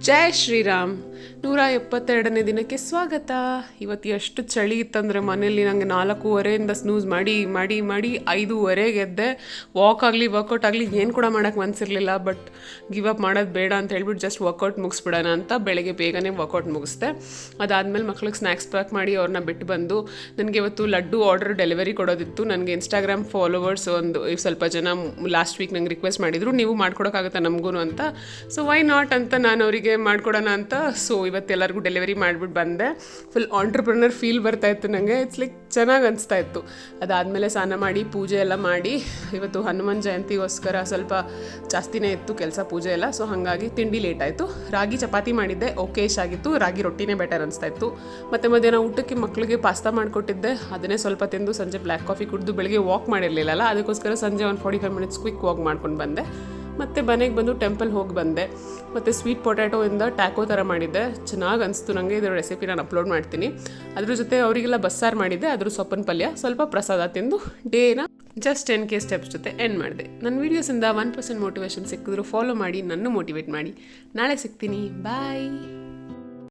ಜೈ ಶ್ರೀರಾಮ್. 172ನೇ ದಿನಕ್ಕೆ ಸ್ವಾಗತ. ಇವತ್ತು ಎಷ್ಟು ಚಳಿ ಇತ್ತಂದರೆ ಮನೇಲಿ ನನಗೆ 4:15 ಸ್ನೂಸ್ ಮಾಡಿ ಮಾಡಿ ಮಾಡಿ 5:30 ಎದ್ದೆ. ವಾಕ್ ಆಗಲಿ ವರ್ಕೌಟ್ ಆಗಲಿ ಏನು ಕೂಡ ಮಾಡೋಕ್ಕೆ ಮನಸ್ಸಿರಲಿಲ್ಲ. ಬಟ್ ಗಿವ್ ಅಪ್ ಮಾಡೋದು ಬೇಡ ಅಂತ ಹೇಳ್ಬಿಟ್ಟು ಜಸ್ಟ್ ವರ್ಕೌಟ್ ಮುಗಿಸ್ಬಿಡೋಣ ಅಂತ ಬೆಳಗ್ಗೆ ಬೇಗನೆ ವರ್ಕೌಟ್ ಮುಗಿಸ್ದೆ. ಅದಾದಮೇಲೆ ಮಕ್ಳಿಗೆ ಸ್ನ್ಯಾಕ್ಸ್ ಪ್ಯಾಕ್ ಮಾಡಿ ಅವ್ರನ್ನ ಬಿಟ್ಟು ಬಂದು ನನಗೆ ಇವತ್ತು ಲಡ್ಡು ಆರ್ಡರ್ ಡೆಲಿವರಿ ಕೊಡೋದಿತ್ತು. ನನಗೆ ಇನ್ಸ್ಟಾಗ್ರಾಮ್ ಫಾಲೋವರ್ಸ್ ಸ್ವಲ್ಪ ಜನ ಲಾಸ್ಟ್ ವೀಕ್ ನಂಗೆ ರಿಕ್ವೆಸ್ಟ್ ಮಾಡಿದರು, ನೀವು ಮಾಡ್ಕೊಡೋಕ್ಕಾಗುತ್ತಾ ನಮಗೂ ಅಂತ. ಸೊ ವೈ ನಾಟ್ ಅಂತ ನಾನು ಅವರಿಗೆ ಮಾಡ್ಕೊಡೋಣ ಅಂತ ಇವತ್ತೆಲ್ಲರಿಗೂ ಡೆಲಿವರಿ ಮಾಡಿಬಿಟ್ಟು ಬಂದೆ. ಫುಲ್ ಆಂಟ್ರಪ್ರನರ್ ಫೀಲ್ ಬರ್ತಾಯಿತ್ತು ನನಗೆ. ಇಟ್ಸ್ ಲೈಕ್ ಚೆನ್ನಾಗಿ ಅನಿಸ್ತಾ ಇತ್ತು. ಅದಾದಮೇಲೆ ಸ್ನಾನ ಮಾಡಿ ಪೂಜೆ ಎಲ್ಲ ಮಾಡಿ, ಇವತ್ತು ಹನುಮಾನ್ ಜಯಂತಿಗೋಸ್ಕರ ಸ್ವಲ್ಪ ಜಾಸ್ತಿನೇ ಇತ್ತು ಕೆಲಸ, ಪೂಜೆ ಎಲ್ಲ. ಸೊ ಹಾಗಾಗಿ ತಿಂಡಿ ಲೇಟ್ ಆಯಿತು. ರಾಗಿ ಚಪಾತಿ ಮಾಡಿದ್ದೆ, ಓಕೇಶ್ ಆಗಿತ್ತು. ರಾಗಿ ರೊಟ್ಟಿನೇ ಬೆಟರ್ ಅನಿಸ್ತಾ ಇತ್ತು. ಮತ್ತು ಮಧ್ಯಾಹ್ನ ಊಟಕ್ಕೆ ಮಕ್ಕಳಿಗೆ ಪಾಸ್ತಾ ಮಾಡಿಕೊಟ್ಟಿದ್ದೆ, ಅದನ್ನೇ ಸ್ವಲ್ಪ ತಿಂದು ಸಂಜೆ ಬ್ಲ್ಯಾಕ್ ಕಾಫಿ ಕುಡಿದು ಬೆಳಗ್ಗೆ ವಾಕ್ ಮಾಡಿರಲಿಲ್ಲ, ಅದಕ್ಕೋಸ್ಕರ ಸಂಜೆ ಒಂದು 45 ಮಿನಿಟ್ಸ್ ಕ್ವಿಕ್ ವಾಕ್ ಮಾಡ್ಕೊಂಡು ಬಂದೆ. ಮತ್ತು ಮನೆಗೆ ಬಂದು ಟೆಂಪಲ್ ಹೋಗಿ ಬಂದೆ. ಮತ್ತು ಸ್ವೀಟ್ ಪೊಟ್ಯಾಟೋಯಿಂದ ಟ್ಯಾಕೋ ಥರ ಮಾಡಿದ್ದೆ, ಚೆನ್ನಾಗಿ ಅನಿಸ್ತು ನನಗೆ. ಇದರ ರೆಸಿಪಿ ನಾನು ಅಪ್ಲೋಡ್ ಮಾಡ್ತೀನಿ. ಅದ್ರ ಜೊತೆ ಅವರಿಗೆಲ್ಲ ಬಸ್ಸಾರು ಮಾಡಿದ್ದೆ, ಅದ್ರ ಸೊಪ್ಪಿನ ಪಲ್ಯ, ಸ್ವಲ್ಪ ಪ್ರಸಾದ ತಿಂದು ಡೇನ ಜಸ್ಟ್ 10K ಸ್ಟೆಪ್ಸ್ ಜೊತೆ ಎಂಡ್ ಮಾಡಿದೆ. ನನ್ನ ವೀಡಿಯೋಸಿಂದ 1% ಮೋಟಿವೇಶನ್ ಸಿಕ್ಕಿದ್ರು ಫಾಲೋ ಮಾಡಿ, ನನ್ನ ಮೋಟಿವೇಟ್ ಮಾಡಿ. ನಾಳೆ ಸಿಗ್ತೀನಿ. ಬಾಯ್.